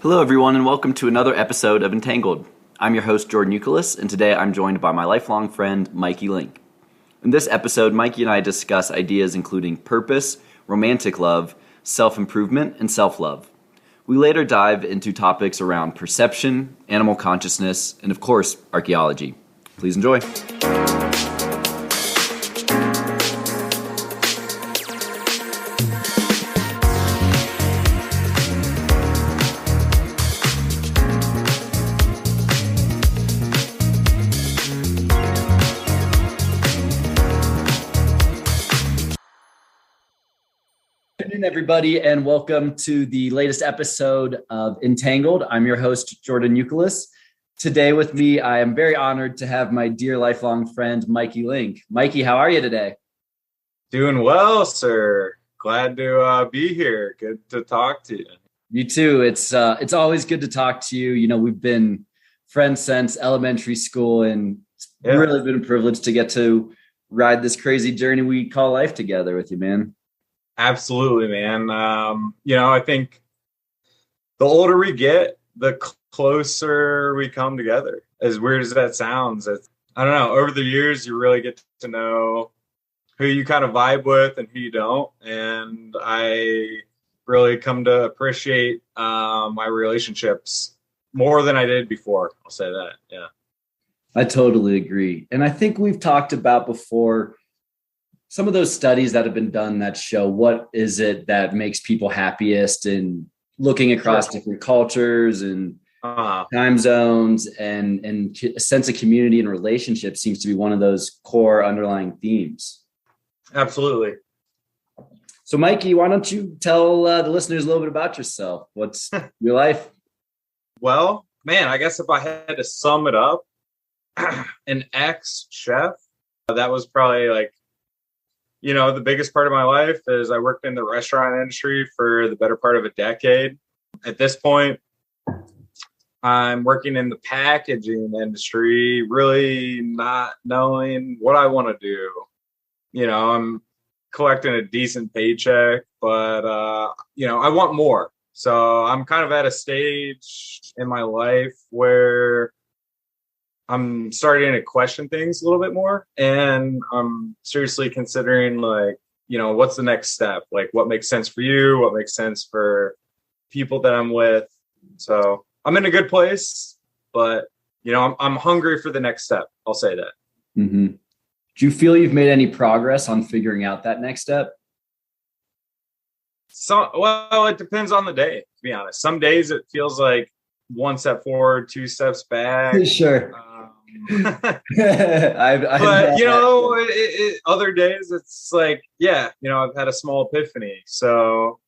Hello, everyone, and welcome to another episode of Entangled. I'm your host, Jordan Euclid, and today I'm joined by my lifelong friend, Mikie Link. In this episode, Mikie and I discuss ideas including purpose, romantic love, self-improvement, and self-love. We later dive into topics around perception, animal consciousness, and of course, archaeology. Please enjoy. Good afternoon, everybody, and welcome to the latest episode of Entangled. I'm your host, Jordan Euclid. Today with me, I am very honored to have my dear lifelong friend, Mikie Link. Mikie, how are you today? Doing well, sir. Glad to be here. Good to talk to you. You too. It's always good to talk to you. You know, we've been friends since elementary school, and it's really been a privilege to get to ride this crazy journey we call life together with you, man. Absolutely, man. I think the older we get, the closer we come together. As weird as that sounds, I don't know. Over the years, you really get to know who you kind of vibe with and who you don't. And I really come to appreciate my relationships more than I did before. I'll say that. Yeah. I totally agree. And I think we've talked about before some of those studies that have been done that show what is it that makes people happiest, and looking across different cultures and time zones and a sense of community and relationship seems to be one of those core underlying themes. Absolutely. So Mikie, why don't you tell the listeners a little bit about yourself? What's your life? Well, man, I guess if I had to sum it up, an ex-chef, that was probably like, the biggest part of my life is I worked in the restaurant industry for the better part of a decade. At this point, I'm working in the packaging industry, really not knowing what I want to do. I'm collecting a decent paycheck, but, I want more. So I'm kind of at a stage in my life where I'm starting to question things a little bit more, and I'm seriously considering what's the next step? Like, what makes sense for you? What makes sense for people that I'm with? So I'm in a good place, but I'm hungry for the next step. I'll say that. Mm-hmm. Do you feel you've made any progress on figuring out that next step? Well, it depends on the day, to be honest. Some days it feels like one step forward, two steps back. Sure. But other days it's like, I've had a small epiphany. So,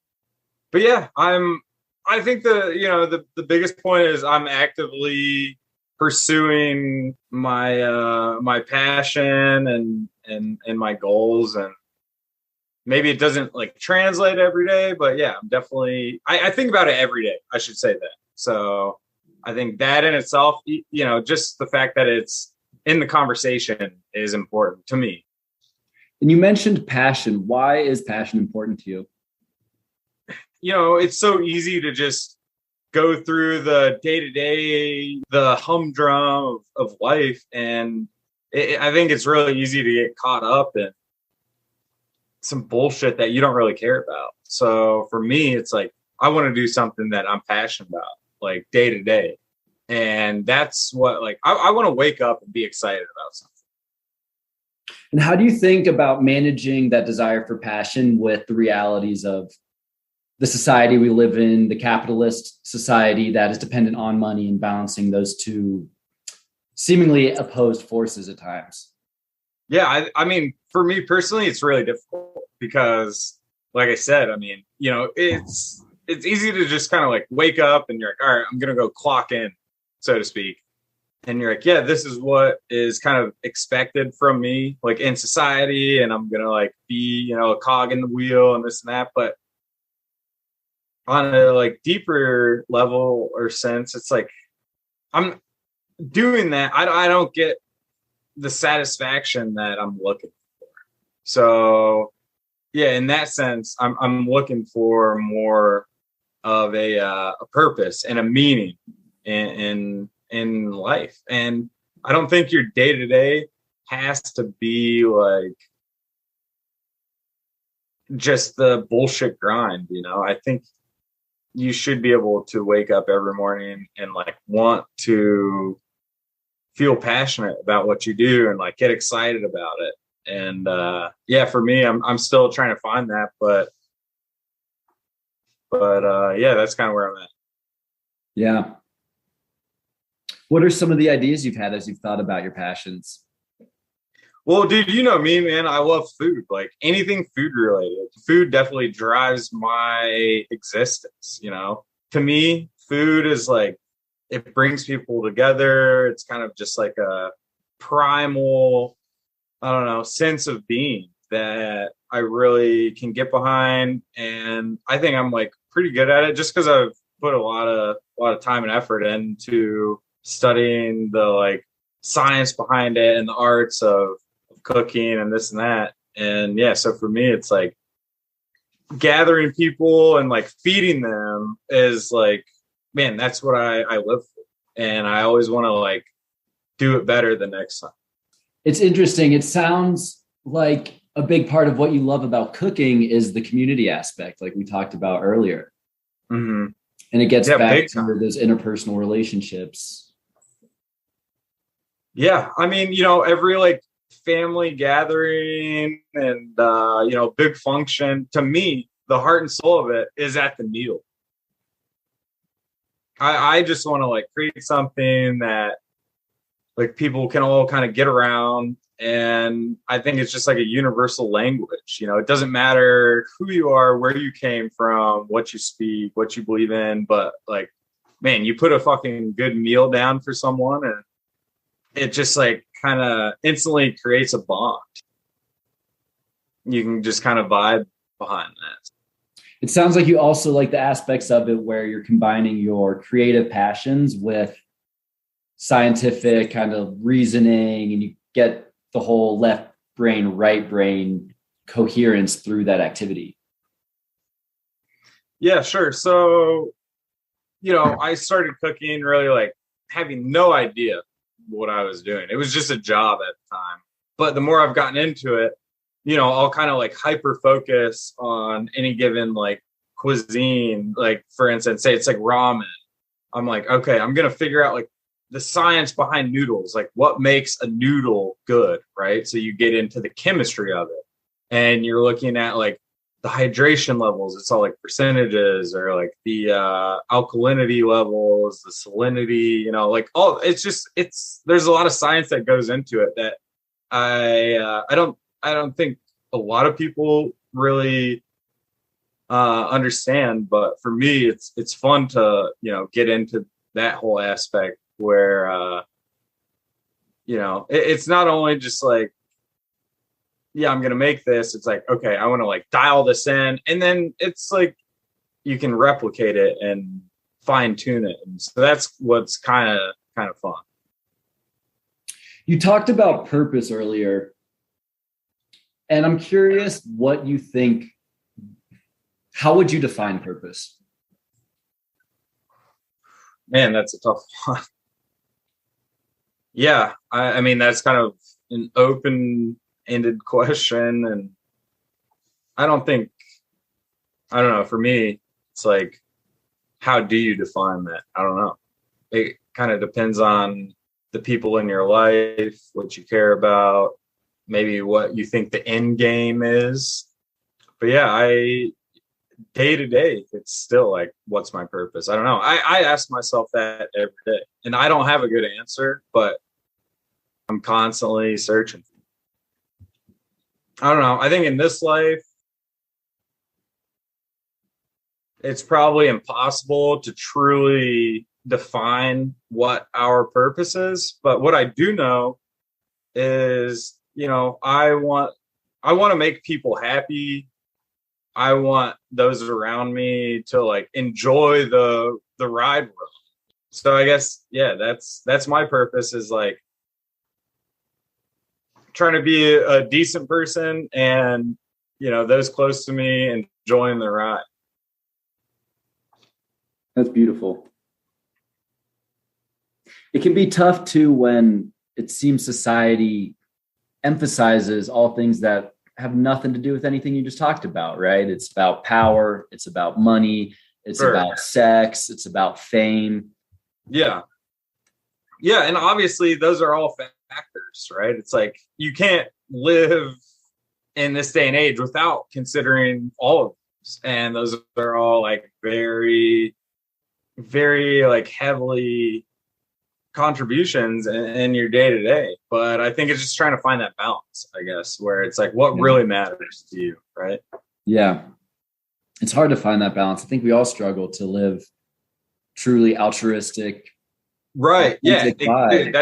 but yeah, I think the biggest point is I'm actively pursuing my passion and my goals, and maybe it doesn't translate every day, but yeah, I'm definitely, I think about it every day. I should say that. So I think that in itself, just the fact that it's in the conversation is important to me. And you mentioned passion. Why is passion important to you? It's so easy to just go through the day-to-day, the humdrum of life. And I think it's really easy to get caught up in some bullshit that you don't really care about. So for me, it's like, I want to do something that I'm passionate about, like day to day. And that's what, I want to wake up and be excited about something. And how do you think about managing that desire for passion with the realities of the society we live in, the capitalist society that is dependent on money, and balancing those two seemingly opposed forces at times? Yeah, I mean, for me personally, it's really difficult because, like I said, it's easy to just kind of wake up and you're like, all right, I'm going to go clock in, so to speak. And you're like, yeah, this is what is kind of expected from me, in society. And I'm going to be, a cog in the wheel and this and that. But on a deeper level or sense, it's I'm doing that. I don't get the satisfaction that I'm looking for. So yeah, in that sense, I'm looking for more of a purpose and a meaning in life. And I don't think your day to day has to be like just the bullshit grind. I think you should be able to wake up every morning and like want to feel passionate about what you do and like get excited about it. And for me, I'm still trying to find that, but that's kind of where I'm at. Yeah. What are some of the ideas you've had as you've thought about your passions? Well, dude, you know me, man. I love food. Like anything food related. Food definitely drives my existence, To me, food is like, it brings people together. It's kind of just like a primal, I don't know, sense of being that I really can get behind. And I think I'm like pretty good at it just because I've put a lot of time and effort into studying the like science behind it and the arts of cooking and this and that. And so for me, it's like gathering people and like feeding them is like, man, that's what I live for. And I always want to like do it better the next time. It's interesting. It sounds like a big part of what you love about cooking is the community aspect, like we talked about earlier. Mm-hmm. And it gets back to those interpersonal relationships. Yeah. I mean, every like family gathering and, big function, to me, the heart and soul of it is at the meal. I just want to like create something that like people can all kind of get around. And I think it's just like a universal language. It doesn't matter who you are, where you came from, what you speak, what you believe in. But like, man, you put a fucking good meal down for someone and it just like kind of instantly creates a bond. You can just kind of vibe behind that. It sounds like you also like the aspects of it where you're combining your creative passions with scientific kind of reasoning, and you get the whole left brain, right brain coherence through that activity. Yeah, sure. So, I started cooking really like having no idea what I was doing. It was just a job at the time. But the more I've gotten into it, I'll kind of like hyper focus on any given like cuisine. Like for instance, say it's like ramen. I'm like, okay, I'm going to figure out like the science behind noodles, like what makes a noodle good, right? So you get into the chemistry of it and you're looking at like the hydration levels. It's all like percentages or like the alkalinity levels, the salinity, like all there's a lot of science that goes into it that I don't think a lot of people really understand, but for me, it's fun to, get into that whole aspect where, it's not only just like, yeah, I'm going to make this. It's like, okay, I want to like dial this in. And then it's like, you can replicate it and fine tune it. And so that's what's kind of fun. You talked about purpose earlier. And I'm curious what you think, how would you define purpose? Man, that's a tough one. Yeah, I mean, that's kind of an open-ended question. And I don't know, for me, it's like, how do you define that? I don't know. It kind of depends on the people in your life, what you care about, maybe what you think the end game is. But yeah, day to day, it's still like, what's my purpose? I don't know. I ask myself that every day and I don't have a good answer, but I'm constantly searching. I don't know. I think in this life, it's probably impossible to truly define what our purpose is. But what I do know is, I want to make people happy. I want those around me to like enjoy the ride world. So I guess, yeah, that's my purpose, is like trying to be a decent person and, those close to me enjoying the ride. That's beautiful. It can be tough too when it seems society emphasizes all things that have nothing to do with anything you just talked about, right? It's about power, it's about money, it's Sure. about sex, it's about fame. Yeah. Yeah. And obviously, those are all factors, right? It's like you can't live in this day and age without considering all of those. And those are all like very, very like heavily contributions in your day to day. But I think it's just trying to find that balance, I guess, where it's like what really matters to you, right? Yeah. It's hard to find that balance. I think we all struggle to live truly altruistic. Right. Yeah. Dude,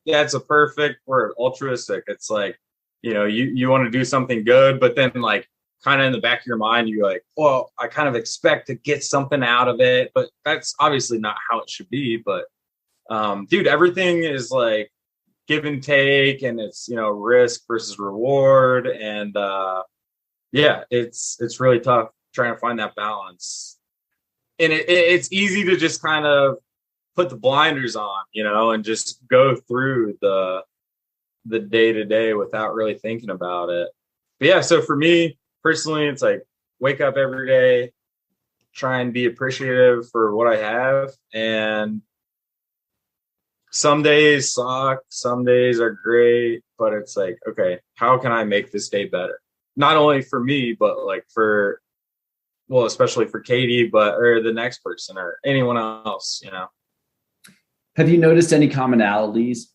That's a perfect word, altruistic. It's like, you want to do something good, but then like kind of in the back of your mind, you're like, well, I kind of expect to get something out of it, but that's obviously not how it should be. But dude, everything is like give and take, and it's risk versus reward, and yeah, it's really tough trying to find that balance. And it's easy to just kind of put the blinders on, and just go through the day to day without really thinking about it. But yeah, so for me personally, it's like wake up every day, try and be appreciative for what I have, and some days suck, some days are great, but it's like, okay, how can I make this day better? Not only for me, but like especially for Katie, or the next person or anyone else, Have you noticed any commonalities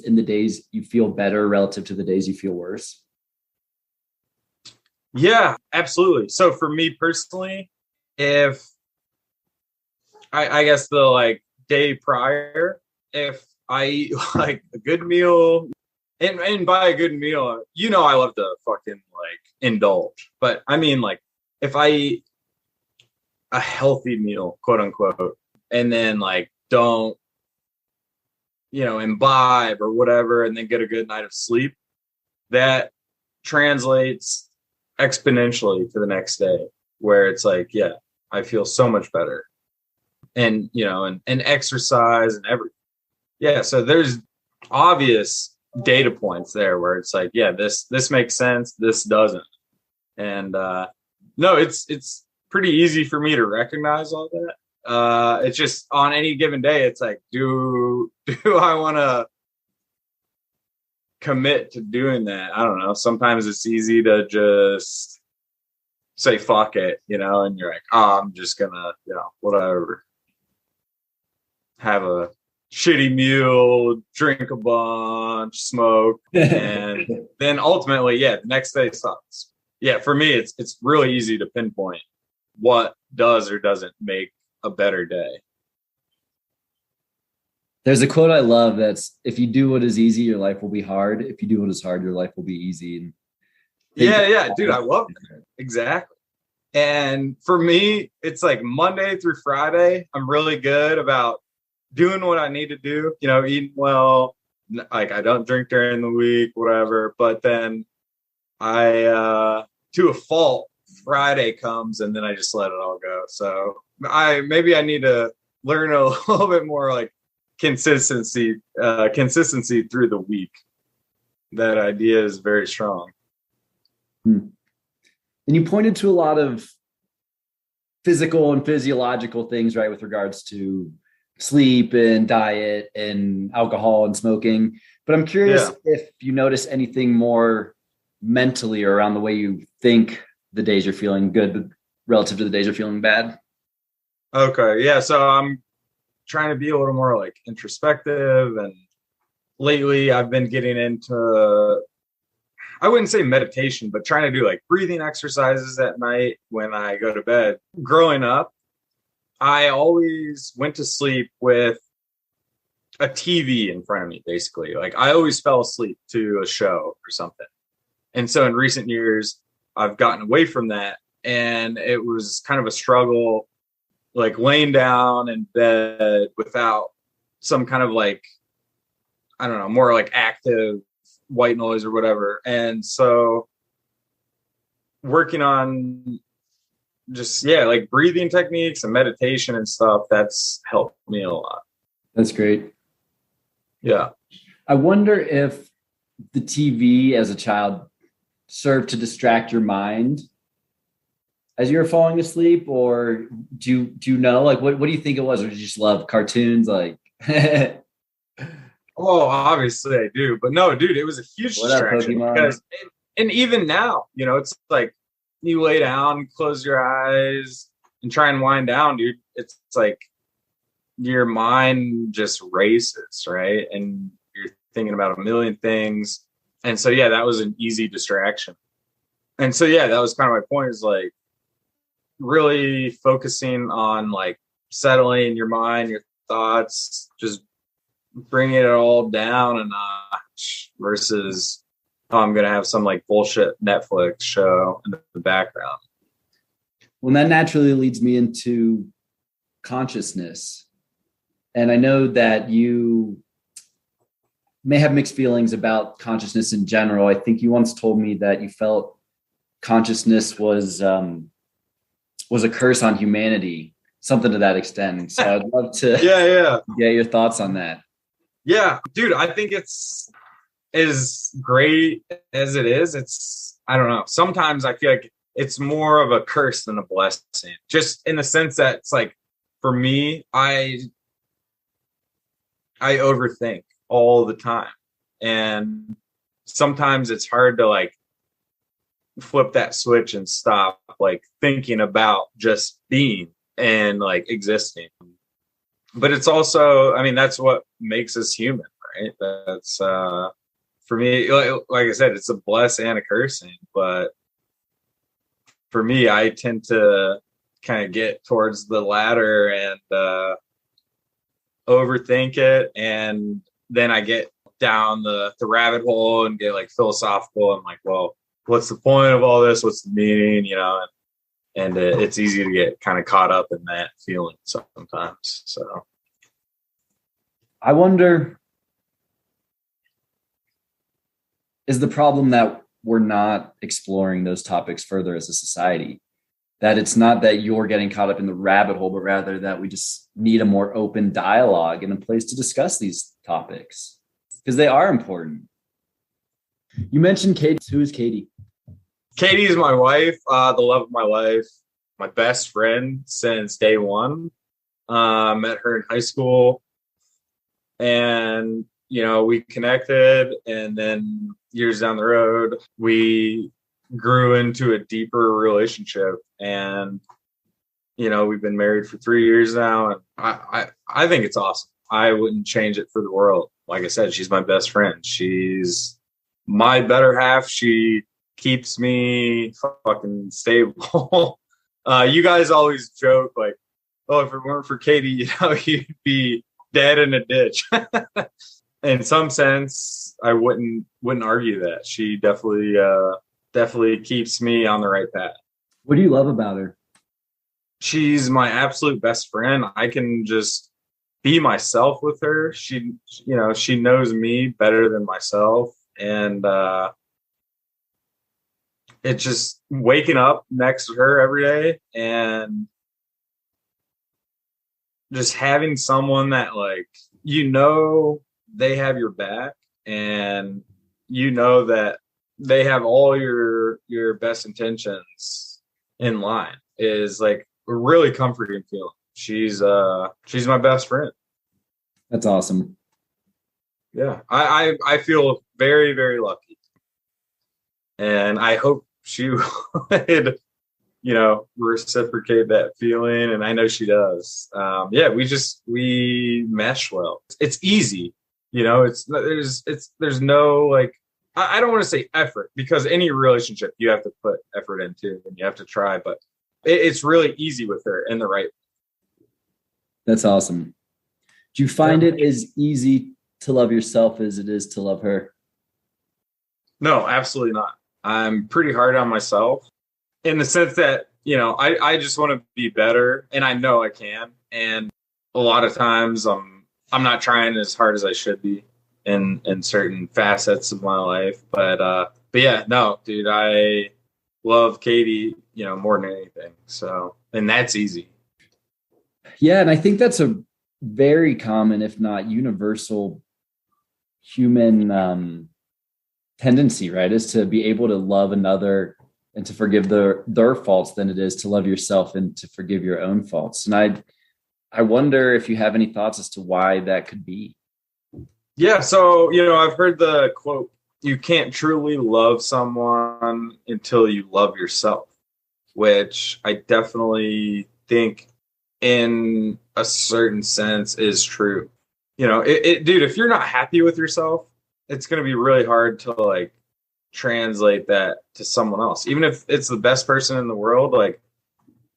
in the days you feel better relative to the days you feel worse? Yeah, absolutely. So for me personally, if I guess the like day prior, if I eat like a good meal, and by a good meal, I love to fucking like indulge, but I mean like if I eat a healthy meal, quote unquote, and then like don't imbibe or whatever, and then get a good night of sleep, that translates exponentially to the next day, where it's like, yeah, I feel so much better, and and exercise and everything. Yeah, so there's obvious data points there where it's like, yeah, this makes sense, this doesn't. And no, it's pretty easy for me to recognize all that. It's just on any given day, it's like, do I want to commit to doing that? I don't know. Sometimes it's easy to just say fuck it, and you're like, oh, I'm just gonna, whatever, have a shitty meal, drink a bunch, smoke, and then ultimately, yeah, the next day sucks. Yeah, for me, it's really easy to pinpoint what does or doesn't make a better day. There's a quote I love that's, if you do what is easy, your life will be hard. If you do what is hard, your life will be easy. And yeah, dude, I love that. Exactly. And for me, it's like Monday through Friday, I'm really good about doing what I need to do, eating well. Like I don't drink during the week, whatever. But then I, to a fault, Friday comes and then I just let it all go. So maybe I need to learn a little bit more like consistency through the week. That idea is very strong. And you pointed to a lot of physical and physiological things, right, with regards to sleep and diet and alcohol and smoking. But I'm curious if you notice anything more mentally or around the way you think the days you're feeling good relative to the days you're feeling bad. Okay. Yeah. So I'm trying to be a little more like introspective, and lately I've been getting into, I wouldn't say meditation, but trying to do like breathing exercises at night when I go to bed. Growing up, I always went to sleep with a TV in front of me, basically. Like I always fell asleep to a show or something. And so in recent years, I've gotten away from that. And it was kind of a struggle, like laying down in bed without some kind of like, I don't know, more like active white noise or whatever. And so working on just, yeah, like breathing techniques and meditation and stuff, that's helped me a lot. That's great. Yeah. I wonder if the TV as a child served to distract your mind as you were falling asleep, or do you know, like, what do you think it was? Or did you just love cartoons? Like, Oh, obviously I do, but no, dude, it was a huge what up, distraction Pokemon? because, and even now, it's like you lay down, close your eyes, and try and wind down, dude. It's like your mind just races, right? And you're thinking about a million things. And so, yeah, that was an easy distraction. And so, yeah, that was kind of my point, is like really focusing on like settling your mind, your thoughts, just bringing it all down a notch versus, oh, I'm going to have some like bullshit Netflix show in the background. Well, that naturally leads me into consciousness. And I know that you may have mixed feelings about consciousness in general. I think you once told me that you felt consciousness was a curse on humanity, something to that extent. So I'd love to get your thoughts on that. Yeah, dude, I think it's as great as it is. It's, I don't know. Sometimes I feel like it's more of a curse than a blessing, just in the sense that it's like, for me, I overthink all the time. And sometimes it's hard to like flip that switch and stop like thinking about just being and like existing. But it's also, I mean, that's what makes us human, right? That's for me, like I said, it's a bless and a cursing. But for me, I tend to kind of get towards the latter and overthink it, and then I get down the rabbit hole and get like philosophical. I'm like, well, what's the point of all this? What's the meaning? And it's easy to get kind of caught up in that feeling sometimes. So I wonder, is the problem that we're not exploring those topics further as a society? That it's not that you're getting caught up in the rabbit hole, but rather that we just need a more open dialogue and a place to discuss these topics, because they are important. You mentioned Katie. Who is Katie? Katie is my wife, the love of my life, my best friend since day one. Met her in high school, and we connected, and then years down the road, we grew into a deeper relationship, and we've been married for 3 years now, and I think it's awesome. I wouldn't change it for the world. Like I said, she's my best friend. She's my better half. She keeps me fucking stable. You guys always joke like, oh, if it weren't for Katie, you'd be dead in a ditch. In some sense, I wouldn't argue that. She definitely keeps me on the right path. What do you love about her? She's my absolute best friend. I can just be myself with her. She knows me better than myself. And it's just waking up next to her every day and just having someone that like, they have your back, and that they have all your best intentions in line, is like a really comforting feeling. She's my best friend. That's awesome. Yeah. I feel very, very lucky. And I hope she would, reciprocate that feeling. And I know she does. We mesh well. It's easy. There's no like, I don't want to say effort, because any relationship you have to put effort into and you have to try, but it's really easy with her in the right. That's awesome. Do you find it as easy to love yourself as it is to love her? No, absolutely not. I'm pretty hard on myself in the sense that, I just want to be better, and I know I can. And a lot of times I'm not trying as hard as I should be in certain facets of my life. But yeah, no, dude, I love Katie, more than anything. So, and that's easy. Yeah. And I think that's a very common, if not universal, human tendency, right? Is to be able to love another and to forgive their faults than it is to love yourself and to forgive your own faults. And I wonder if you have any thoughts as to why that could be. Yeah. So, I've heard the quote, you can't truly love someone until you love yourself, which I definitely think in a certain sense is true. Dude, if you're not happy with yourself, it's going to be really hard to like translate that to someone else. Even if it's the best person in the world, like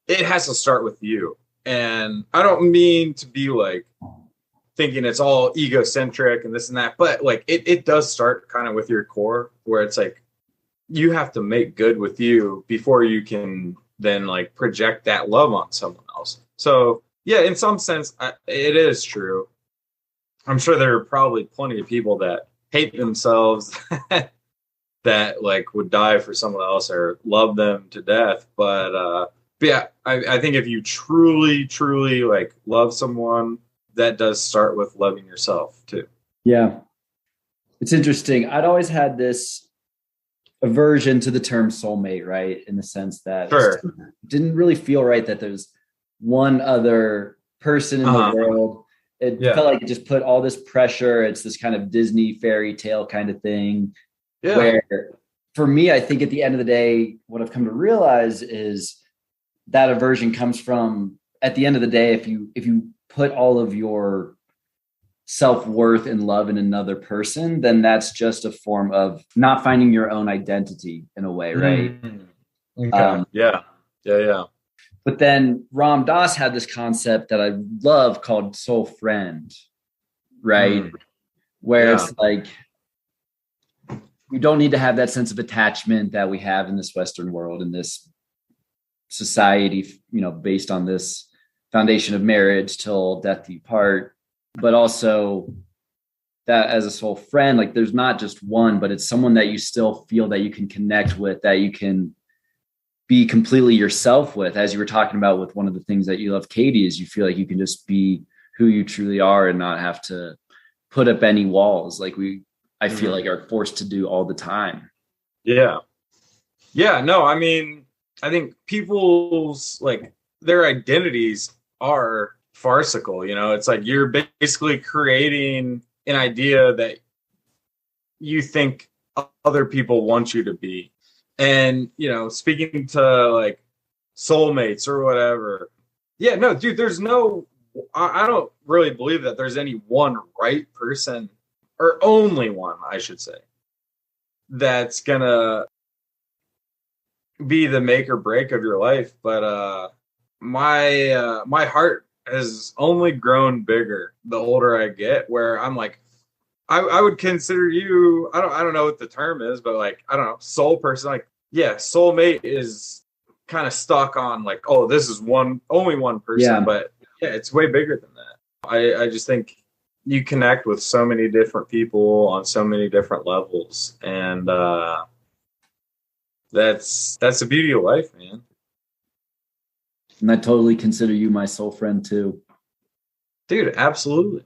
it has to start with you. And I don't mean to be like thinking it's all egocentric and this and that, but like it does start kind of with your core, where it's like you have to make good with you before you can then like project that love on someone else. So yeah, in some sense, it is true. I'm sure there are probably plenty of people that hate themselves that like would die for someone else or love them to death. But yeah, I think if you truly, truly like love someone, that does start with loving yourself too. Yeah. It's interesting. I'd always had this aversion to the term soulmate, right? In the sense that Sure. it didn't really feel right that there's one other person in the world. It felt like it just put all this pressure. It's this kind of Disney fairy tale kind of thing. Yeah. Where for me, I think at the end of the day, what I've come to realize is that aversion comes from, at the end of the day, if you put all of your self-worth and love in another person, then that's just a form of not finding your own identity in a way, right? Mm-hmm. Okay. Yeah. But then Ram Dass had this concept that I love called soul friend, right? Where it's like, you don't need to have that sense of attachment that we have in this Western world, in this society, based on this foundation of marriage till death do you part, but also that as a soul friend, like there's not just one, but it's someone that you still feel that you can connect with, that you can be completely yourself with. As you were talking about with one of the things that you love, Katie, is you feel like you can just be who you truly are and not have to put up any walls like I feel like are forced to do all the time. Yeah. Yeah. No, I mean, I think people's like their identities are farcical. It's like you're basically creating an idea that you think other people want you to be. And, speaking to like soulmates or whatever. Yeah, no, dude, I don't really believe that there's any one right person, or only one, I should say, that's gonna be the make or break of your life. But my heart has only grown bigger the older I get, where I'm like, I would consider you, I don't know what the term is, but like, I don't know, soul person. Like, yeah, soulmate is kind of stuck on like, oh, this is only one person. Yeah. But yeah, it's way bigger than that. I just think you connect with so many different people on so many different levels. And that's the beauty of life, man. And I totally consider you my soul friend too. Dude, absolutely.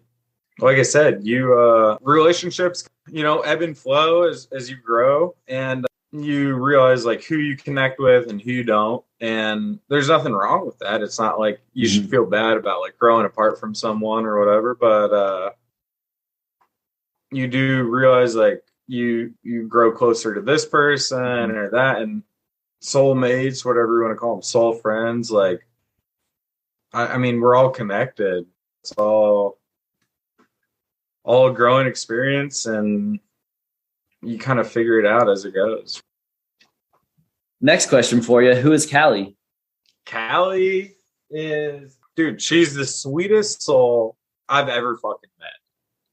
Like I said, you relationships, ebb and flow as you grow, and you realize like who you connect with and who you don't. And there's nothing wrong with that. It's not like you should feel bad about like growing apart from someone or whatever, but you do realize like you grow closer to this person or that, and soulmates, whatever you want to call them, soul friends. Like, I mean, we're all connected. It's all a growing experience, and you kind of figure it out as it goes. Next question for you. Who is Callie? Callie is, dude, she's the sweetest soul I've ever fucking met.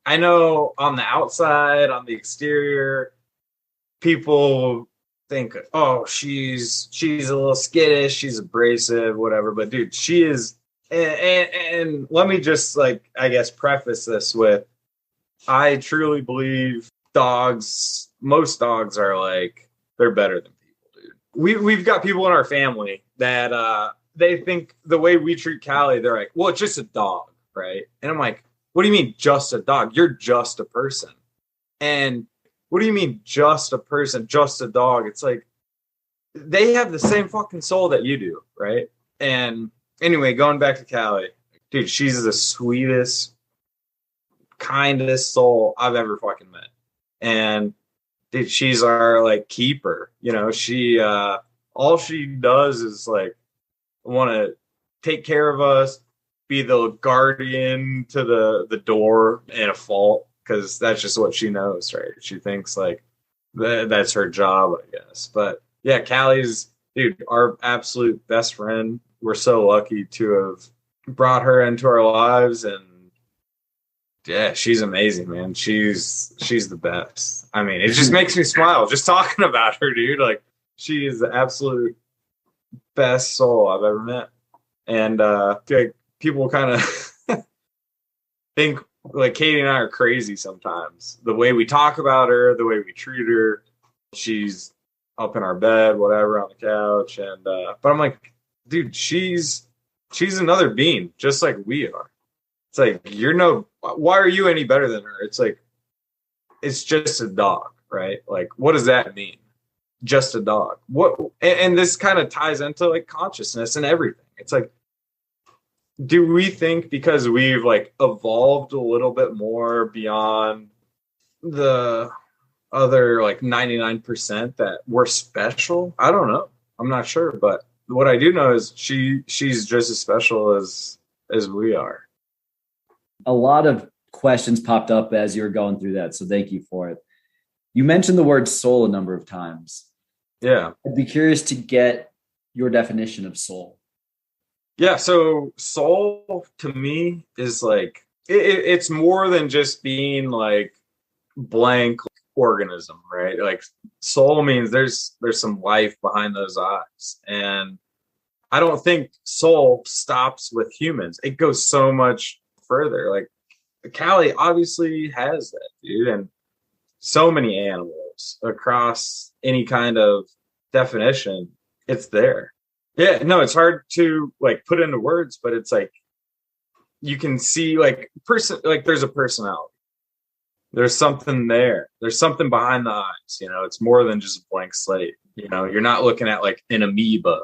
I know on the outside, on the exterior, people think, oh, she's a little skittish, she's abrasive, whatever. But dude, she is, and let me just like, I guess, preface this with, I truly believe most dogs are like, they're better than people, dude. we've got people in our family that they think the way we treat Callie, they're like, well, it's just a dog, right? And I'm like, what do you mean just a dog? You're just a person. And what do you mean just a person, just a dog? It's like they have the same fucking soul that you do, right? And anyway, going back to Callie, dude, she's the sweetest, kindest soul I've ever fucking met. And dude, she's our like keeper. You know, she all she does is like want to take care of us, be the guardian to the door in a fault, because that's just what she knows, right? She thinks like that's her job, I guess. But yeah, Callie's, dude, our absolute best friend. We're so lucky to have brought her into our lives, and yeah, she's amazing, man. She's the best. I mean, it just makes me smile just talking about her, dude. Like, she is the absolute best soul I've ever met. And like, people kind of think like Katie and I are crazy sometimes. The way we talk about her, the way we treat her. She's up in our bed, whatever, on the couch, and but I'm like, dude, she's another being, just like we are. It's like, why are you any better than her? It's like, it's just a dog, right? Like, what does that mean? Just a dog. What? And this kind of ties into like consciousness and everything. It's like, do we think because we've like evolved a little bit more beyond the other like 99% that we're special? I don't know. I'm not sure, but what I do know is she's just as special as we are. A lot of questions popped up as you were going through that, so thank you for it. You mentioned the word soul a number of times. Yeah. I'd be curious to get your definition of soul. Yeah, so soul to me is like it's more than just being like blank organism, right? Like soul means there's some life behind those eyes. And I don't think soul stops with humans. It goes so much further. Like Callie obviously has that, dude, and so many animals across any kind of definition, it's there. Yeah, no, it's hard to like put into words, but it's like you can see like there's a personality. There's something there. There's something behind the eyes, you know. It's more than just a blank slate. You know, you're not looking at like an amoeba.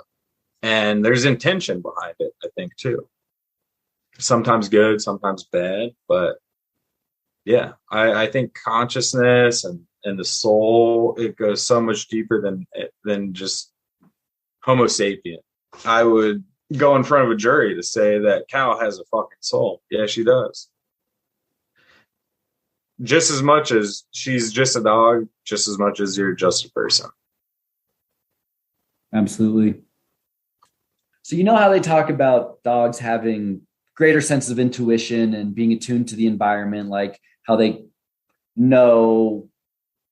And there's intention behind it, I think, too. Sometimes good, sometimes bad, but yeah, I think consciousness and the soul, it goes so much deeper than just Homo sapien. I would go in front of a jury to say that cow has a fucking soul. Yeah, she does. Just as much as she's just a dog, just as much as you're just a person. Absolutely. So you know how they talk about dogs having greater senses of intuition and being attuned to the environment, like how they know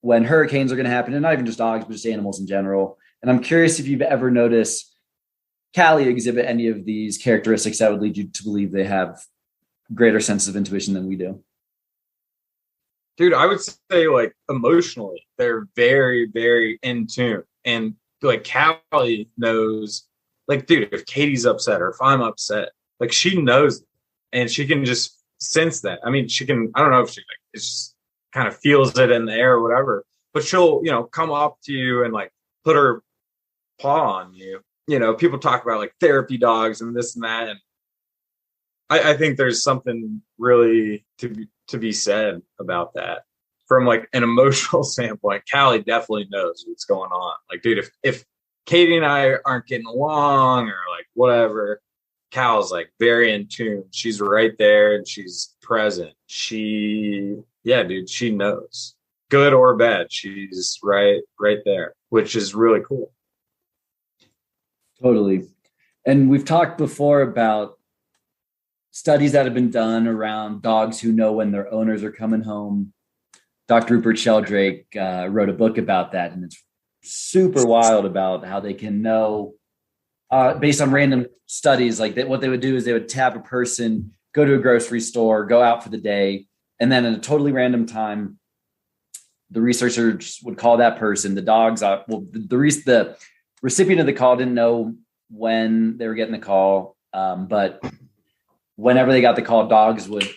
when hurricanes are going to happen, and not even just dogs, but just animals in general. And I'm curious if you've ever noticed Callie exhibit any of these characteristics that would lead you to believe they have greater senses of intuition than we do. Dude, I would say like emotionally, they're very, very in tune. And like Callie knows, like, dude, if Katie's upset or if I'm upset, like she knows and she can just sense that. I mean, she can, I don't know if she like, it's just kind of feels it in the air or whatever, but she'll, you know, come up to you and like put her paw on you. You know, people talk about like therapy dogs and this and that. And I think there's something really to be said about that from like an emotional standpoint. Callie definitely knows what's going on. Like, dude, if Katie and I aren't getting along or like whatever, Cal's like very in tune. She's right there and she's present. Yeah, dude, she knows, good or bad. She's right there, which is really cool. Totally. And we've talked before about studies that have been done around dogs who know when their owners are coming home. Dr. Rupert Sheldrake wrote a book about that, and it's super wild about how they can know based on random studies. Like what they would do is they would tap a person, go to a grocery store, go out for the day, and then at a totally random time, the researchers would call that person. The dogs, the recipient of the call didn't know when they were getting the call, but whenever they got the call, dogs would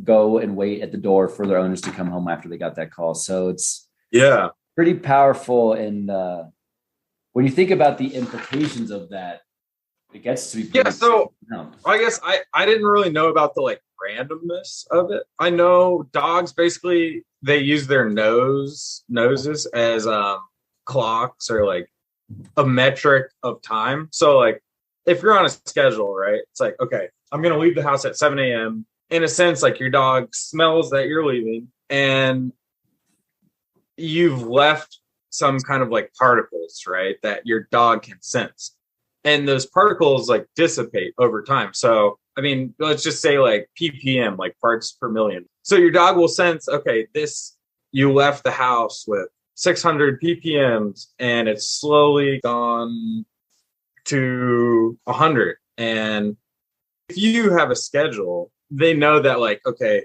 go and wait at the door for their owners to come home after they got that call. So it's pretty powerful. And when you think about the implications of that, it gets to be so I guess I didn't really know about the like randomness of it. I know dogs basically they use their noses as clocks or like a metric of time. So like if you're on a schedule, right, it's like, okay, I'm gonna leave the house at 7 a.m. In a sense, like your dog smells that you're leaving and you've left some kind of like particles, right, that your dog can sense. And those particles like dissipate over time. So, I mean, let's just say like ppm, like parts per million. So your dog will sense, okay, you left the house with 600 ppms and it's slowly gone to 100. And if you have a schedule, they know that like, okay,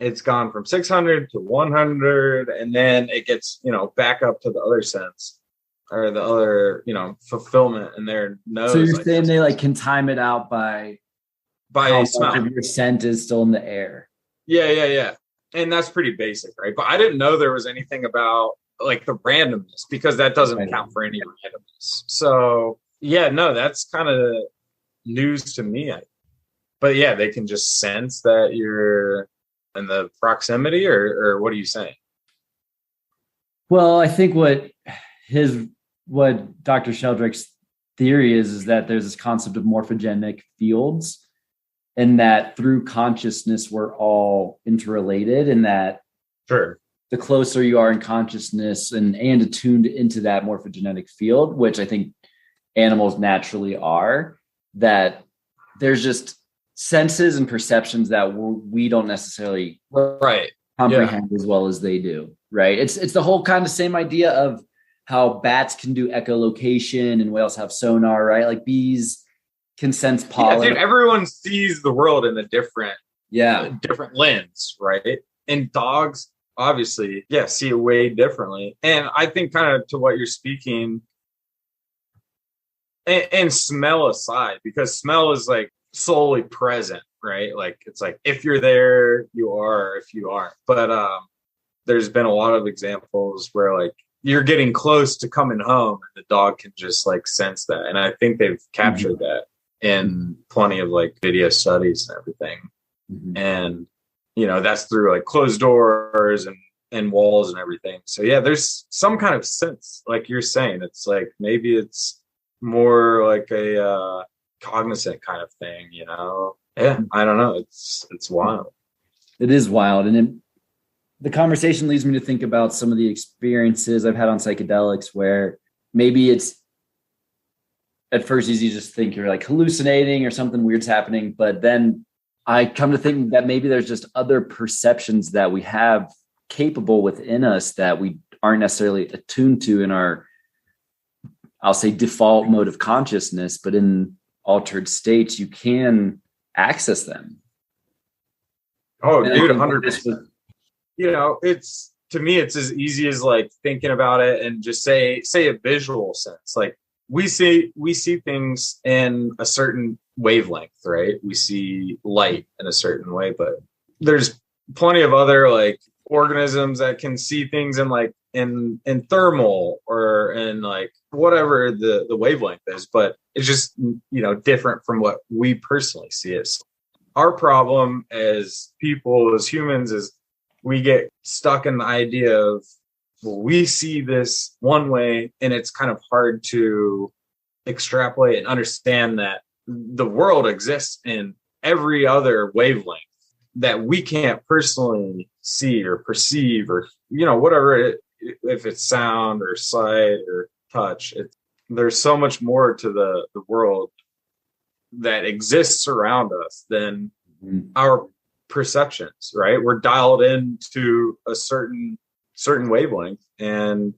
it's gone from 600 to 100 and then it gets, back up to the other sense. Or the other, fulfillment in their nose. So you're saying they like can time it out by how smell. much of your scent is still in the air. Yeah. And that's pretty basic, right? But I didn't know there was anything about like the randomness because that doesn't account for any randomness. So yeah, no, that's kind of news to me. But yeah, they can just sense that you're in the proximity or what are you saying? Well, I think what Dr. Sheldrake's theory is that there's this concept of morphogenic fields and that through consciousness, we're all interrelated and that the closer you are in consciousness and attuned into that morphogenetic field, which I think animals naturally are, that there's just senses and perceptions that we don't necessarily comprehend as well as they do. Right. It's the whole kind of same idea of how bats can do echolocation and whales have sonar, right? Like bees can sense pollen. Yeah, dude, everyone sees the world in a different lens, right? And dogs obviously, see it way differently. And I think kind of to what you're speaking and smell aside, because smell is like solely present, right? Like it's like if you're there, you are, if you aren't. But there's been a lot of examples where like you're getting close to coming home and the dog can just like sense that. And I think they've captured that in plenty of like video studies and everything. Mm-hmm. And, that's through like closed doors and walls and everything. So yeah, there's some kind of sense, like you're saying, it's like, maybe it's more like a cognizant kind of thing, Yeah, I don't know. It's wild. It is wild. And the conversation leads me to think about some of the experiences I've had on psychedelics where maybe it's at first easy to just think you're like hallucinating or something weird's happening. But then I come to think that maybe there's just other perceptions that we have capable within us that we aren't necessarily attuned to in our, I'll say, default mode of consciousness, but in altered states, you can access them. Oh, dude, 100%. It's, to me, it's as easy as like thinking about it and just say a visual sense. Like we see things in a certain wavelength, right? We see light in a certain way, but there's plenty of other like organisms that can see things in like in thermal or in like whatever the wavelength is, but it's just, different from what we personally see it. So our problem as people, as humans, is we get stuck in the idea of, well, we see this one way and it's kind of hard to extrapolate and understand that the world exists in every other wavelength that we can't personally see or perceive or, whatever, if it's sound or sight or touch. There's so much more to the world that exists around us than our perceptions, right? We're dialed into a certain wavelength, and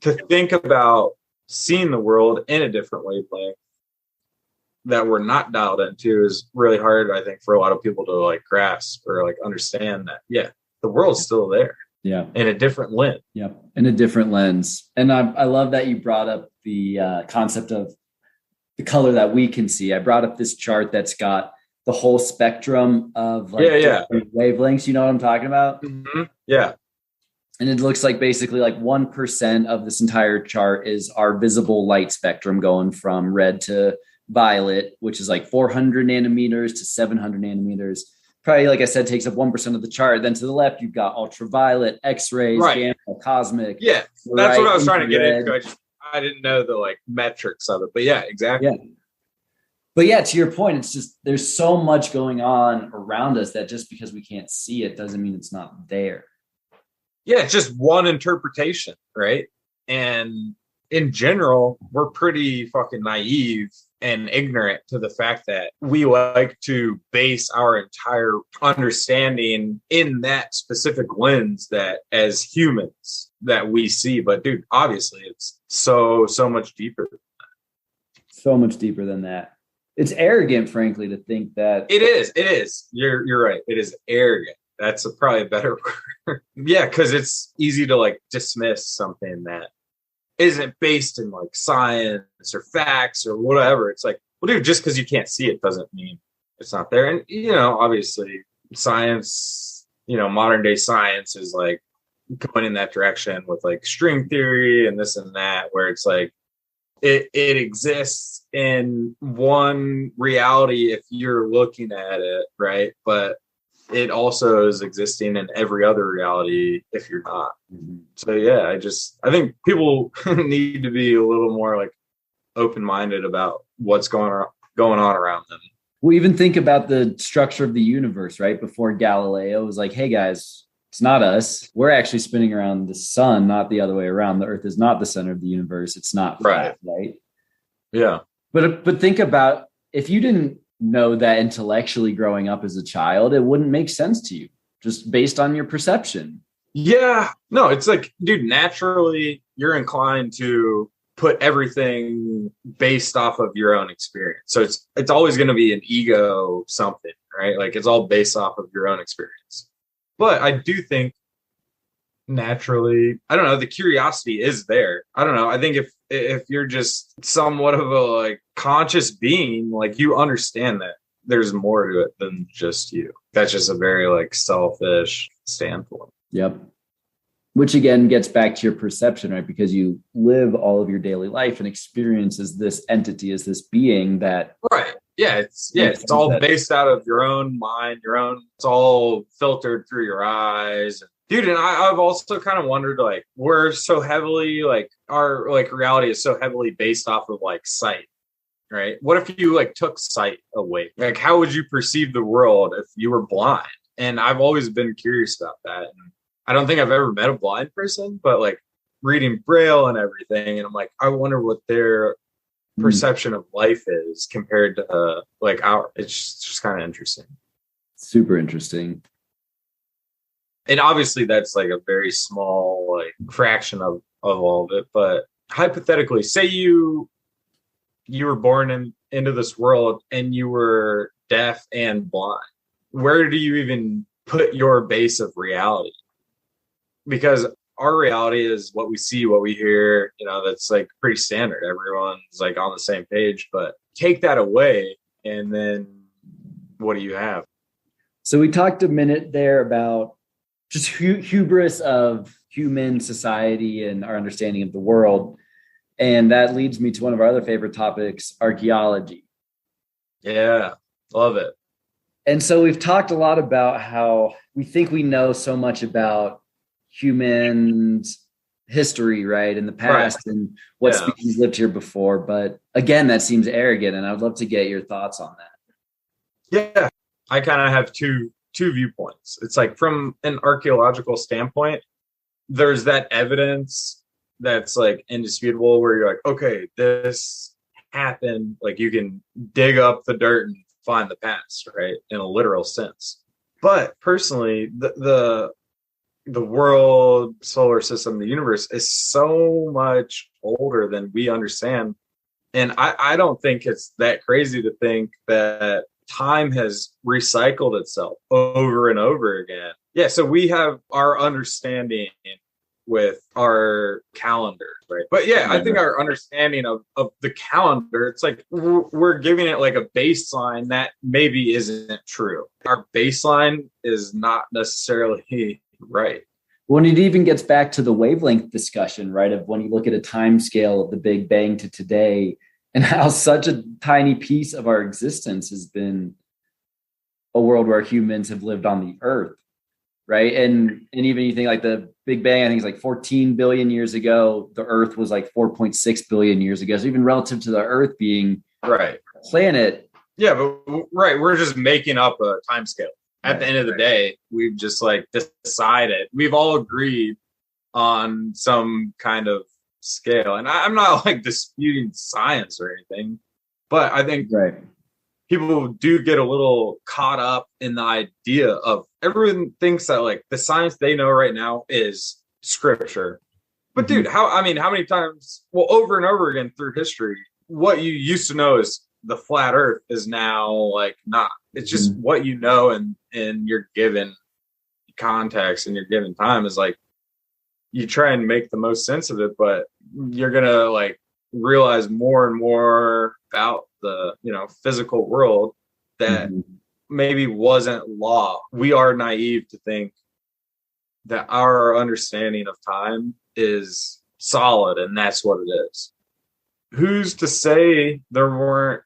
to think about seeing the world in a different wavelength that we're not dialed into is really hard, I think, for a lot of people to like grasp or like understand that the world's still there in a different lens. In a different lens. And I love that you brought up the concept of the color that we can see. I brought up this chart that's got the whole spectrum of different wavelengths. You know what I'm talking about? Mm-hmm. Yeah. And it looks like basically like 1% of this entire chart is our visible light spectrum going from red to violet, which is like 400 nanometers to 700 nanometers. Probably, like I said, takes up 1% of the chart. Then to the left, you've got ultraviolet, X-rays, gamma, cosmic. Yeah, that's what I was trying to get into. I didn't know the like metrics of it, but yeah, exactly. Yeah. But yeah, to your point, it's just there's so much going on around us that just because we can't see it doesn't mean it's not there. Yeah, it's just one interpretation, right? And in general, we're pretty fucking naive and ignorant to the fact that we like to base our entire understanding in that specific lens that as humans that we see. But dude, obviously it's so much deeper than that. So much deeper than that. It's arrogant, frankly, to think that it is. You're right. It is arrogant. That's probably a better word. Yeah, because it's easy to like dismiss something that isn't based in like science or facts or whatever. It's like, well, dude, just because you can't see it doesn't mean it's not there. And, you know, obviously science, you know, modern day science is like going in that direction with like string theory and this and that, where it's like it exists in one reality if you're looking at it, right? But it also is existing in every other reality if you're not. Mm-hmm. So yeah, I think people need to be a little more like open-minded about what's going on around them. Well, even think about the structure of the universe, right? Before Galileo was like, hey guys, it's not us. We're actually spinning around the sun, not the other way around. The earth is not the center of the universe. It's not flat, right? Yeah. But think about if you didn't know that intellectually growing up as a child, it wouldn't make sense to you just based on your perception. Yeah, no, it's like, dude, naturally you're inclined to put everything based off of your own experience. So it's always going to be an ego something, right? Like it's all based off of your own experience. But I do think naturally, I don't know, the curiosity is there. I don't know. I think if you're just somewhat of a like conscious being, like you understand that there's more to it than just you. That's just a very like selfish standpoint. Yep. Which again gets back to your perception, right? Because you live all of your daily life and experience as this entity, as this being that. Right. Yeah. It's all based out of your own mind, it's all filtered through your eyes. Dude, and I've also kind of wondered, like, we're so heavily, like, our, like, reality is so heavily based off of, like, sight, right? What if you, like, took sight away? Like, how would you perceive the world if you were blind? And I've always been curious about that. And I don't think I've ever met a blind person, but, like, reading Braille and everything, and I'm like, I wonder what their perception of life is compared to, like, our. It's just kind of interesting. Super interesting. And obviously that's like a very small like fraction of all of it. But hypothetically, say you were born into this world and you were deaf and blind. Where do you even put your base of reality? Because our reality is what we see, what we hear, you know, that's like pretty standard. Everyone's like on the same page, but take that away and then what do you have? So we talked a minute there about just hubris of human society and our understanding of the world. And that leads me to one of our other favorite topics, archaeology. Yeah, love it. And so we've talked a lot about how we think we know so much about humans' history, right, in the past, right, and what species lived here before. But again, that seems arrogant, and I would love to get your thoughts on that. Yeah, I kind of have two viewpoints. It's like from an archaeological standpoint, there's that evidence that's like indisputable where you're like, okay, this happened. Like you can dig up the dirt and find the past, right? In a literal sense. But personally, the world, solar system, the universe is so much older than we understand. And I don't think it's that crazy to think that time has recycled itself over and over again. Yeah, so we have our understanding with our calendar, right? But yeah, I think our understanding of the calendar, it's like we're giving it like a baseline that maybe isn't true. Our baseline is not necessarily right. When it even gets back to the wavelength discussion, right? Of when you look at a time scale of the Big Bang to today and how such a tiny piece of our existence has been a world where humans have lived on the earth. Right. And even you think like the Big Bang, I think it's like 14 billion years ago, the earth was like 4.6 billion years ago. So even relative to the earth being a planet. Yeah, but we're just making up a time scale. At the end of the day, we've just like decided, we've all agreed on some kind of scale. And I'm not like disputing science or anything, but I think people do get a little caught up in the idea of everyone thinks that like the science they know right now is scripture. But dude, how many times, over and over again through history, what you used to know is the flat earth is now like not. It's just what you know and your given context and your given time is like you try and make the most sense of it, but you're gonna like realize more and more about the physical world that maybe wasn't law. We are naive to think that our understanding of time is solid and that's what it is. Who's to say there weren't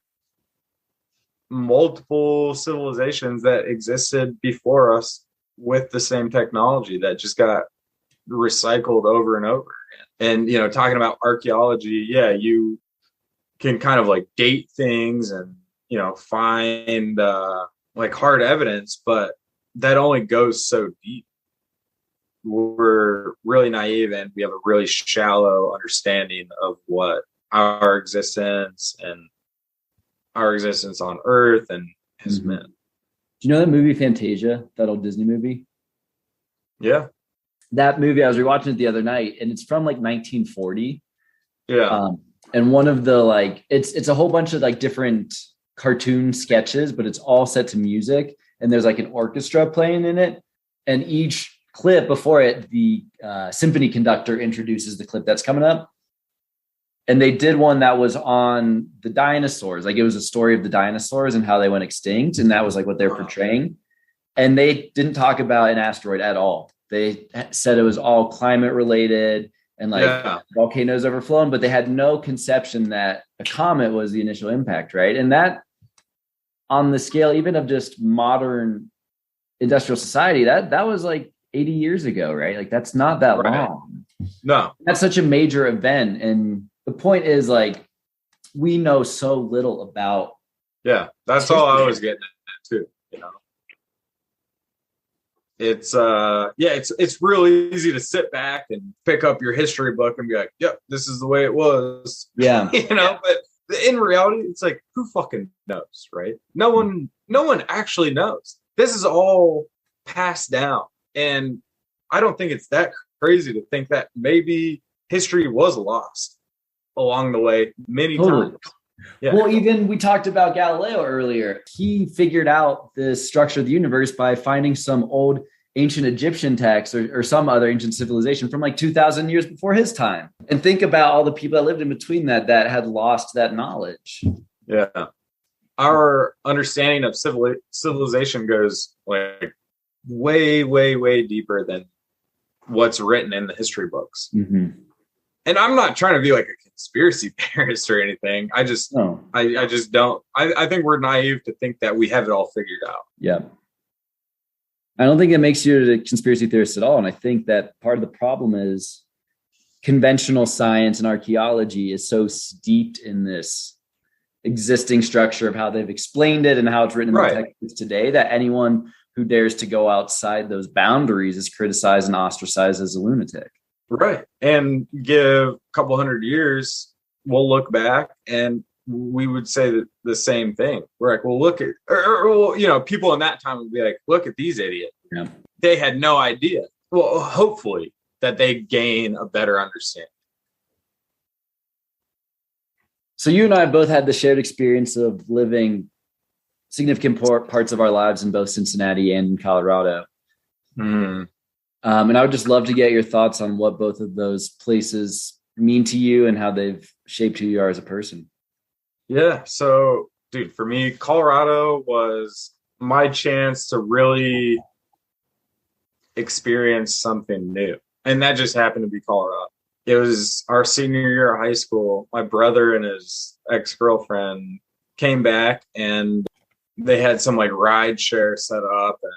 multiple civilizations that existed before us with the same technology that just got recycled over and over again? And talking about archaeology, you can kind of like date things and find like hard evidence, but that only goes so deep. We're really naive and we have a really shallow understanding of what our existence and our existence on Earth and has meant. Do you know that movie Fantasia, that old Disney movie? Yeah. That movie, I was rewatching it the other night, and it's from like 1940. Yeah. And one of the like, it's a whole bunch of like different cartoon sketches, but it's all set to music. And there's like an orchestra playing in it. And each clip before it, the symphony conductor introduces the clip that's coming up. And they did one that was on the dinosaurs. Like it was a story of the dinosaurs and how they went extinct. And that was like what they're portraying. And they didn't talk about an asteroid at all. They said it was all climate related and like volcanoes overflowing, but they had no conception that a comet was the initial impact, right? And that on the scale even of just modern industrial society, that was like 80 years ago, right? Like that's not that long. No. That's such a major event. And the point is like, we know so little about. Yeah, that's all I was getting at too, It's it's really easy to sit back and pick up your history book and be like, yep, this is the way it was. Yeah. But in reality, it's like, who fucking knows, right? No one actually knows. This is all passed down. And I don't think it's that crazy to think that maybe history was lost along the way many times. Yeah. Well, even we talked about Galileo earlier. He figured out the structure of the universe by finding some old ancient Egyptian text or some other ancient civilization from like 2,000 years before his time. And think about all the people that lived in between that had lost that knowledge. Yeah. Our understanding of civilization goes like way, way, way deeper than what's written in the history books. And I'm not trying to be like a conspiracy theorist or anything. I just don't. I think we're naive to think that we have it all figured out. Yeah. I don't think it makes you a conspiracy theorist at all. And I think that part of the problem is conventional science and archaeology is so steeped in this existing structure of how they've explained it and how it's written in the textbooks today that anyone who dares to go outside those boundaries is criticized and ostracized as a lunatic. Right. And give a couple hundred years, we'll look back and we would say the same thing. We're like, well, look at, or people in that time would be like, look at these idiots. Yeah. They had no idea. Well, hopefully that they gain a better understanding. So you and I both had the shared experience of living significant parts of our lives in both Cincinnati and in Colorado. And I would just love to get your thoughts on what both of those places mean to you and how they've shaped who you are as a person. Yeah. So, dude, for me, Colorado was my chance to really experience something new. And that just happened to be Colorado. It was our senior year of high school. My brother and his ex-girlfriend came back and they had some like ride share set up, and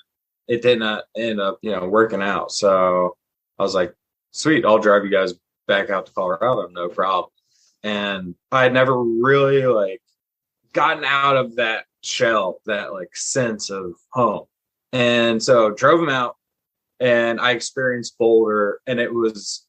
it did not end up, working out. So I was like, sweet, I'll drive you guys back out to Colorado, no problem. And I had never really like gotten out of that shell, that like sense of home. And so drove them out and I experienced Boulder, and it was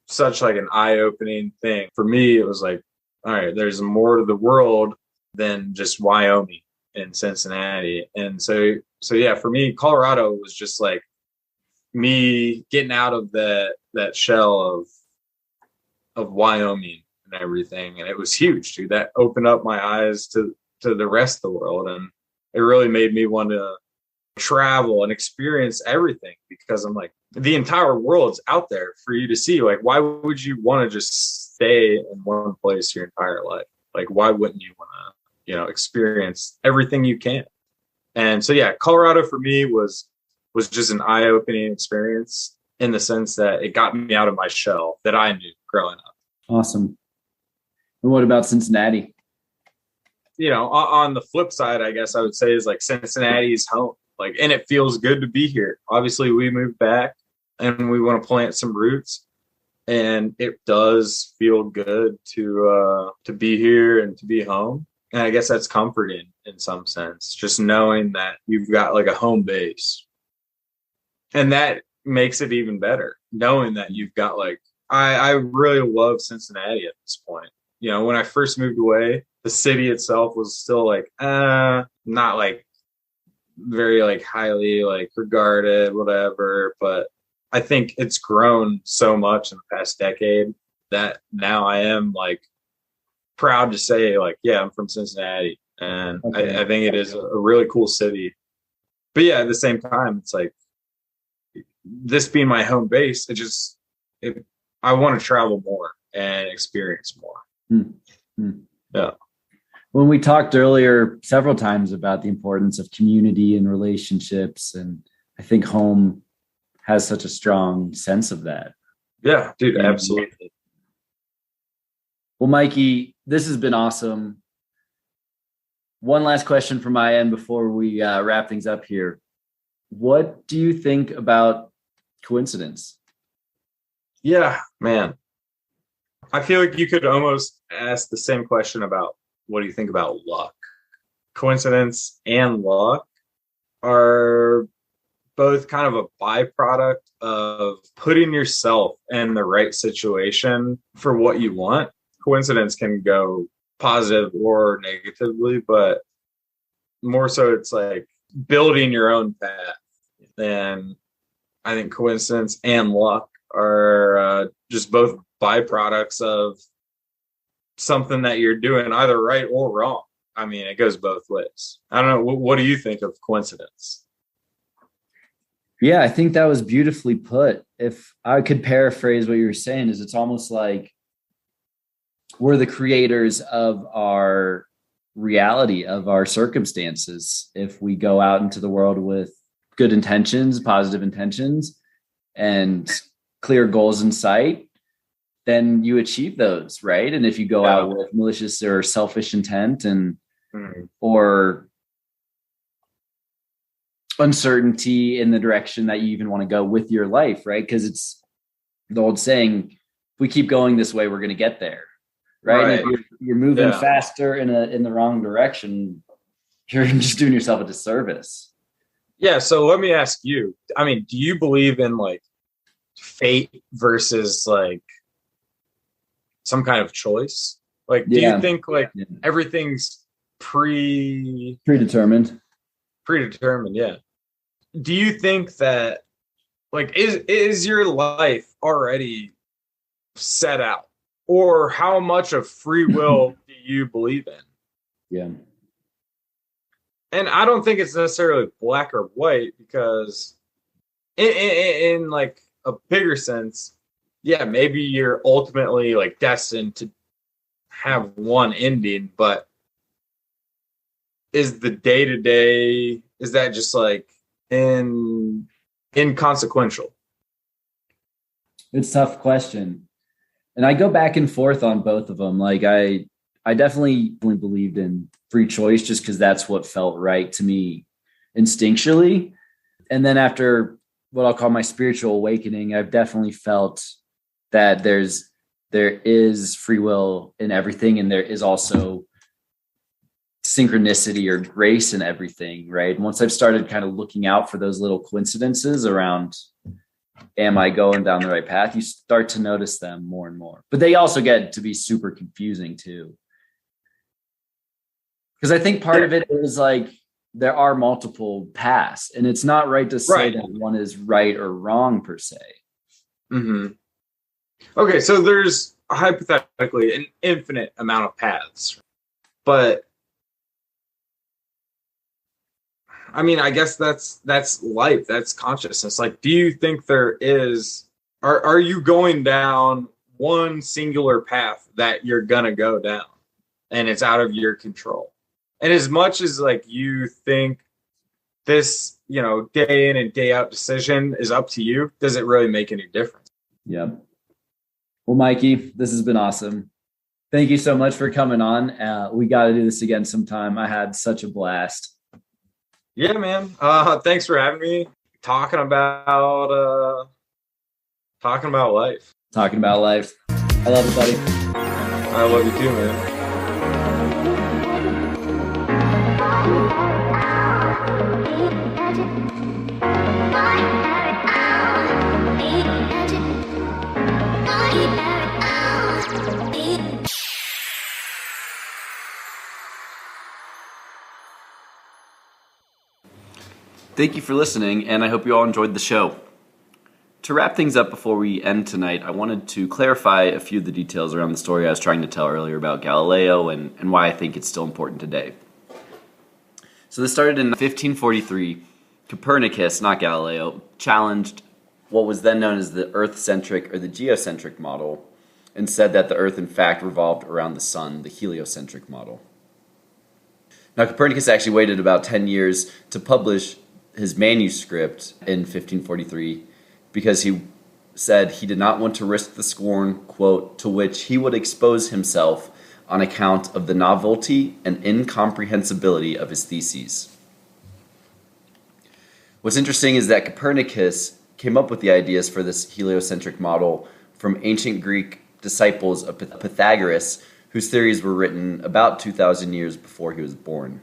such like an eye-opening thing. For me, it was like, all right, there's more to the world than just Wyoming and Cincinnati. And so yeah, for me, Colorado was just like me getting out of that shell of Wyoming and everything. And it was huge, dude. That opened up my eyes to the rest of the world. And it really made me want to travel and experience everything, because I'm like, the entire world's out there for you to see. Like, why would you want to just stay in one place your entire life? Like, why wouldn't you want to, experience everything you can? And so, yeah, Colorado for me was just an eye-opening experience in the sense that it got me out of my shell that I knew growing up. Awesome. And what about Cincinnati? On the flip side, I guess I would say is like Cincinnati's home. Like, and it feels good to be here. Obviously, we moved back and we want to plant some roots, and it does feel good to be here and to be home. And I guess that's comforting in some sense, just knowing that you've got like a home base, and that makes it even better knowing that you've got like, I really love Cincinnati at this point. When I first moved away, the city itself was still like, not like very like highly like regarded, whatever. But I think it's grown so much in the past decade that now I am like proud to say like, yeah, I'm from Cincinnati, and okay. I think it is a really cool city. But yeah, at the same time, it's like, this being my home base, I want to travel more and experience more. Mm-hmm. Yeah. When we talked earlier several times about the importance of community and relationships, and I think home has such a strong sense of that. Yeah, dude, absolutely. Well, Mikie, this has been awesome. One last question from my end before we wrap things up here. What do you think about coincidence? Yeah, man. I feel like you could almost ask the same question about, what do you think about luck? Coincidence and luck are both kind of a byproduct of putting yourself in the right situation for what you want. Coincidence can go positive or negatively, but more so it's like building your own path. And I think coincidence and luck are just both byproducts of something that you're doing either right or wrong. I mean, it goes both ways. I don't know. What do you think of coincidence? Yeah, I think that was beautifully put. If I could paraphrase what you were saying, is it's almost like we're the creators of our reality, of our circumstances. If we go out into the world with good intentions, positive intentions, and clear goals in sight, then you achieve those, right? And if you go out with malicious or selfish intent and or uncertainty in the direction that you even want to go with your life, right? Because it's the old saying, if we keep going this way, we're going to get there, right? And if you're moving faster in the wrong direction, you're just doing yourself a disservice. Yeah. So let me ask you, I mean, do you believe in like fate versus like some kind of choice? Like, do you think like everything's predetermined? Yeah. Do you think that like is your life already set out, or how much of free will do you believe in? Yeah. And I don't think it's necessarily black or white, because in like a bigger sense, yeah, maybe you're ultimately like destined to have one ending, but is the day to day, is that just like inconsequential? It's a tough question. And I go back and forth on both of them. Like I definitely believed in free choice just because that's what felt right to me instinctually. And then after what I'll call my spiritual awakening, I've definitely felt that there is free will in everything, and there is also synchronicity or grace in everything, right? Once I've started kind of looking out for those little coincidences around, am I going down the right path? You start to notice them more and more. But they also get to be super confusing too. Because I think part of it is like there are multiple paths, and it's not right to say that one is right or wrong per se. Mm-hmm. Okay, so there's hypothetically an infinite amount of paths, but I mean, I guess that's life, that's consciousness. Like, do you think there is? Are you going down one singular path that you're gonna go down, and it's out of your control? And as much as like you think this, day in and day out decision is up to you, does it really make any difference? Yep. Well, Mikie, this has been awesome. Thank you so much for coming on. We got to do this again sometime. I had such a blast. Yeah, man. Thanks for having me. Talking about life. Talking about life. I love it, buddy. I love you too, man. Thank you for listening, and I hope you all enjoyed the show. To wrap things up before we end tonight, I wanted to clarify a few of the details around the story I was trying to tell earlier about Galileo and why I think it's still important today. So this started in 1543. Copernicus, not Galileo, challenged what was then known as the Earth-centric or the geocentric model and said that the Earth in fact revolved around the sun, the heliocentric model. Now Copernicus actually waited about 10 years to publish his manuscript in 1543 because he said he did not want to risk the scorn, quote, to which he would expose himself on account of the novelty and incomprehensibility of his theses. What's interesting is that Copernicus came up with the ideas for this heliocentric model from ancient Greek disciples of Pythagoras, whose theories were written about 2,000 years before he was born.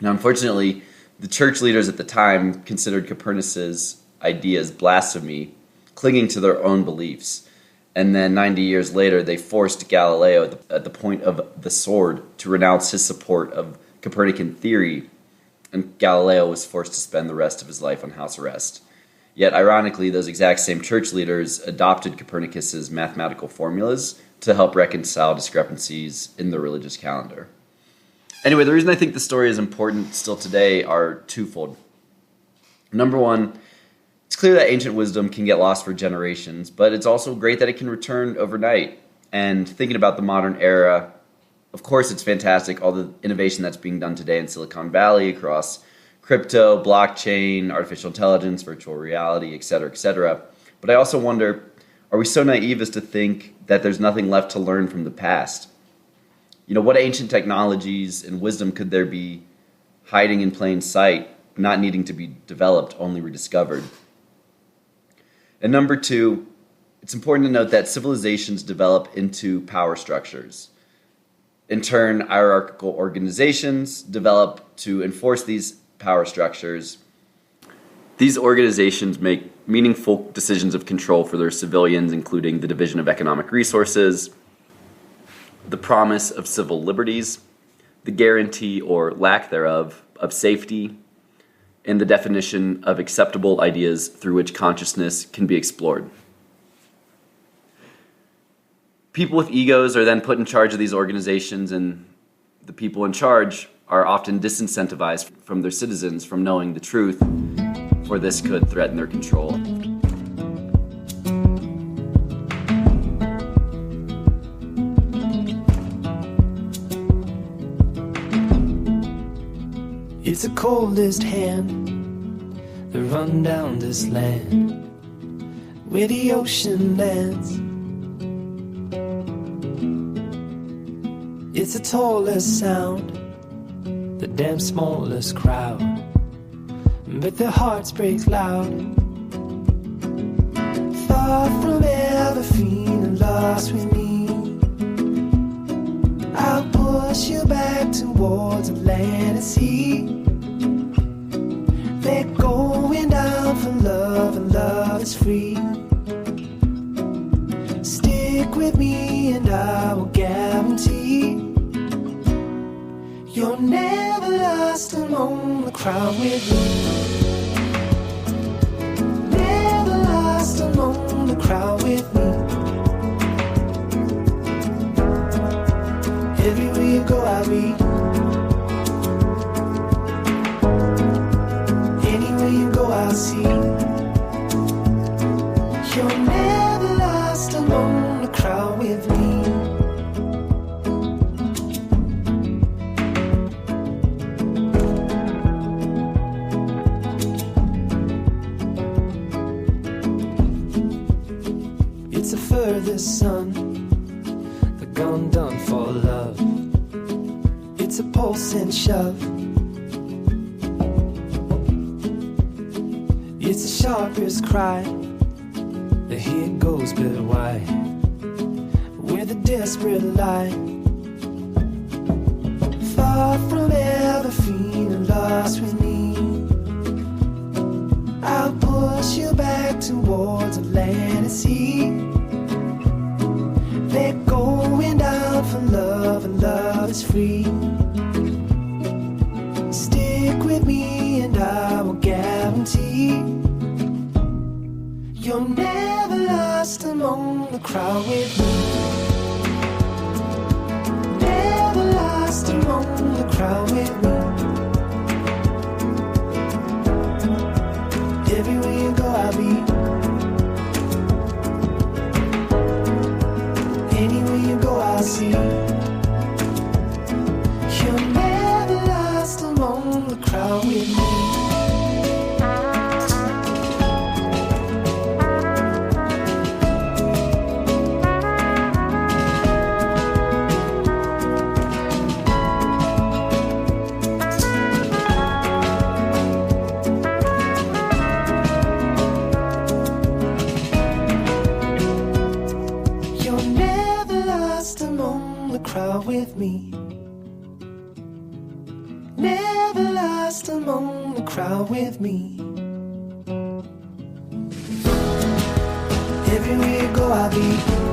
Now, unfortunately, the church leaders at the time considered Copernicus' ideas blasphemy, clinging to their own beliefs. And then 90 years later, they forced Galileo at the point of the sword to renounce his support of Copernican theory, and Galileo was forced to spend the rest of his life on house arrest. Yet, ironically, those exact same church leaders adopted Copernicus's mathematical formulas to help reconcile discrepancies in the religious calendar. Anyway, the reason I think the story is important still today are twofold. Number one, it's clear that ancient wisdom can get lost for generations, but it's also great that it can return overnight. And thinking about the modern era, of course it's fantastic, all the innovation that's being done today in Silicon Valley across crypto, blockchain, artificial intelligence, virtual reality, etc., etc. But I also wonder, are we so naive as to think that there's nothing left to learn from the past? What ancient technologies and wisdom could there be hiding in plain sight, not needing to be developed, only rediscovered? And number two, it's important to note that civilizations develop into power structures. In turn, hierarchical organizations develop to enforce these power structures. These organizations make meaningful decisions of control for their civilians, including the division of economic resources, the promise of civil liberties, the guarantee or lack thereof of safety, and the definition of acceptable ideas through which consciousness can be explored. People with egos are then put in charge of these organizations, and the people in charge are often disincentivized from their citizens from knowing the truth or this could threaten their control. It's the coldest hand that run down this land where the ocean lands. It's the tallest sound, the damn smallest crowd, but their hearts break loud. Far from ever feeling lost with me, I'll push you back towards the land and sea. They're going down for love, and love is free. Stick with me and I will guarantee you're never lost among the crowd with me. Never lost among the crowd with me. Everywhere you go I'll be. Anywhere you go I'll see. You're never lost among the crowd with me. It's the furthest sun, the gun done for love. It's a pulse and shove. It's the sharpest cry. The here goes, but why? Where the desperate lie. Far from ever feeling lost with me, I'll push you back towards the land and sea. They're going down for love, and love is free. Stick with me and I will guarantee you're never lost among the crowd with me. Never lost among the crowd with me. Everywhere you go I'll be. Anywhere you go I'll see. You're never lost among the crowd with me. Crowd with me. Never lost among the crowd with me. Everywhere you go I'll be.